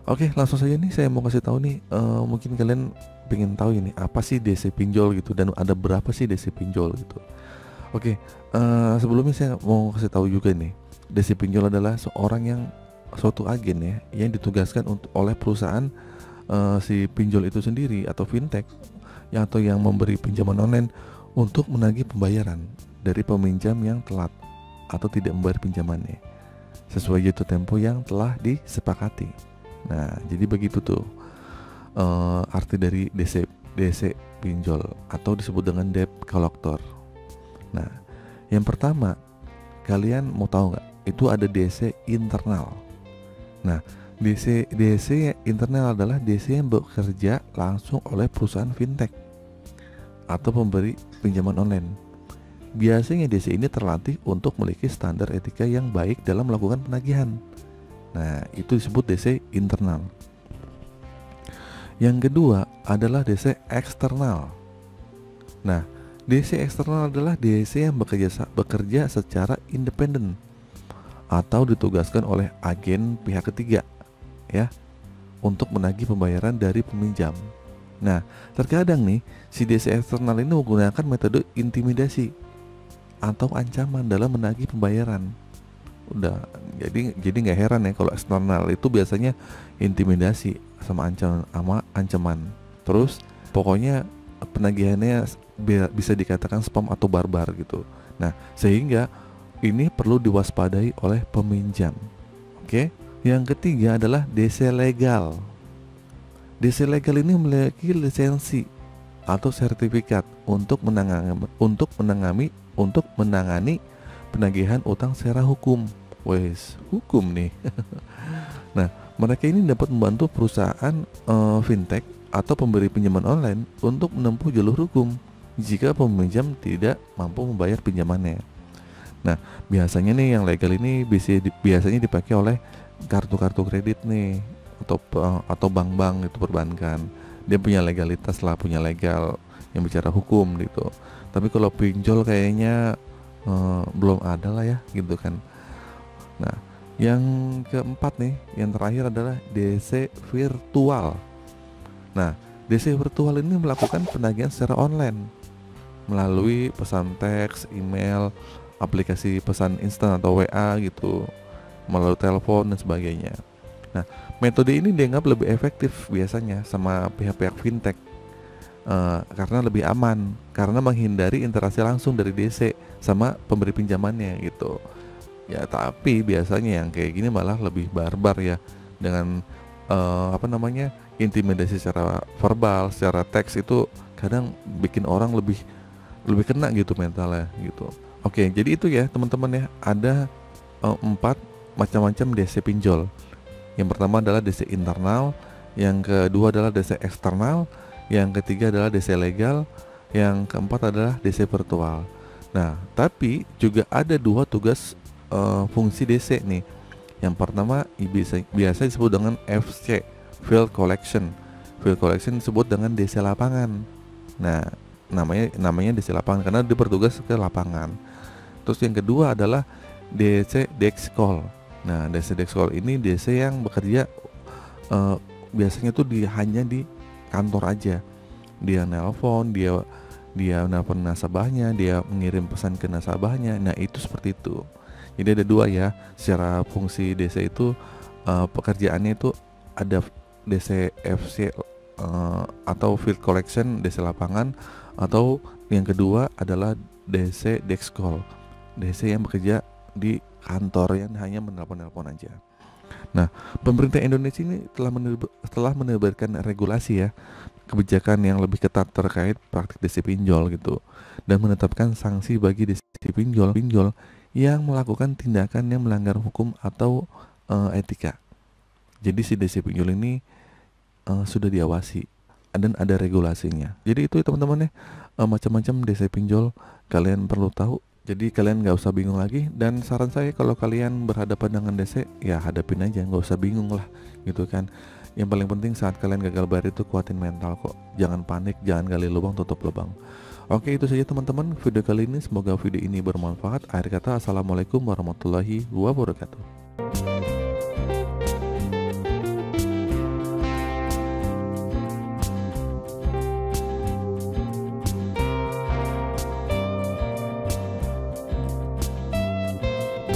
Oke, langsung saja nih saya mau kasih tahu nih, mungkin kalian pengen tahu ini apa sih DC pinjol gitu dan ada berapa sih DC pinjol gitu. Oke, sebelumnya saya mau kasih tahu juga nih, DC pinjol adalah seorang yang suatu agen ya yang ditugaskan untuk oleh perusahaan si pinjol itu sendiri atau fintech yang atau yang memberi pinjaman online untuk menagih pembayaran dari peminjam yang telat atau tidak membayar pinjamannya sesuai jatuh tempo yang telah disepakati. Nah, jadi begitu tuh arti dari DC pinjol atau disebut dengan debt collector. Nah, yang pertama, kalian mau tahu nggak? Itu ada DC internal. Nah, DC internal adalah DC yang bekerja langsung oleh perusahaan fintech atau pemberi pinjaman online. Biasanya DC ini terlatih untuk memiliki standar etika yang baik dalam melakukan penagihan. Nah, itu disebut DC internal. Yang kedua adalah DC eksternal. Nah, DC eksternal adalah DC yang bekerja secara independen atau ditugaskan oleh agen pihak ketiga ya untuk menagih pembayaran dari peminjam. Nah, terkadang nih si DC eksternal ini menggunakan metode intimidasi atau ancaman dalam menagih pembayaran. Udah, jadi nggak heran ya kalau eksternal itu biasanya intimidasi sama ancaman. Terus pokoknya penagihannya bisa dikatakan spam atau barbar gitu. Nah, sehingga ini perlu diwaspadai oleh peminjam. Oke. Yang ketiga adalah DC legal. DC legal ini memiliki lisensi atau sertifikat untuk menangani penagihan utang secara hukum. Wes, hukum nih. Nah, mereka ini dapat membantu perusahaan fintech atau pemberi pinjaman online untuk menempuh jalur hukum jika peminjam tidak mampu membayar pinjamannya. Nah, biasanya nih yang legal ini biasanya dipakai oleh kartu-kartu kredit nih atau bank-bank itu perbankan. Dia punya legalitas lah, punya legal yang bicara hukum gitu. Tapi kalau pinjol kayaknya belum ada lah ya gitu kan. Nah, yang keempat nih, yang terakhir adalah DC virtual. Nah, DC virtual ini melakukan penagihan secara online melalui pesan teks, email, aplikasi pesan instan atau WA gitu, melalui telepon dan sebagainya. Nah, metode ini dianggap lebih efektif biasanya sama pihak-pihak fintech karena lebih aman, karena menghindari interaksi langsung dari DC sama pemberi pinjamannya gitu. Ya, tapi biasanya yang kayak gini malah lebih barbar ya, dengan intimidasi secara verbal, secara teks itu kadang bikin orang lebih kena gitu mentalnya gitu. Oke, jadi itu ya teman-teman ya, ada 4 macam-macam DC pinjol. Yang pertama adalah DC internal, yang kedua adalah DC eksternal, yang ketiga adalah DC legal, yang keempat adalah DC virtual. Nah, tapi juga ada 2 tugas fungsi DC nih. Yang pertama biasa disebut dengan FC, Field Collection. Field Collection disebut dengan DC lapangan. Nah, namanya DC lapangan karena dia bertugas ke lapangan. Terus yang kedua adalah DC Desk Call. Nah, DC Desk Call ini DC yang bekerja biasanya tuh hanya di kantor aja. Dia nelpon, dia nelpon nasabahnya, dia mengirim pesan ke nasabahnya. Nah, itu seperti itu. Jadi ada 2 ya, secara fungsi DC itu pekerjaannya itu ada DC FC atau Field Collection, DC lapangan, atau yang kedua adalah DC Desk Call, DC yang bekerja di kantor yang hanya menelpon aja. Nah, pemerintah Indonesia ini telah menerbitkan regulasi ya, kebijakan yang lebih ketat terkait praktik DC pinjol gitu, dan menetapkan sanksi bagi DC pinjol yang melakukan tindakan yang melanggar hukum atau etika. Jadi si DC pinjol ini sudah diawasi dan ada regulasinya. Jadi itu ya teman-teman ya, macam-macam DC pinjol kalian perlu tahu. Jadi kalian gak usah bingung lagi. Dan saran saya kalau kalian berhadapan dengan DC, ya hadapin aja, gak usah bingung lah gitu kan. Yang paling penting saat kalian gagal bayar itu kuatin mental kok. Jangan panik, jangan gali lubang tutup lubang. Oke, itu saja teman-teman video kali ini. Semoga video ini bermanfaat. Akhir kata, assalamualaikum warahmatullahi wabarakatuh.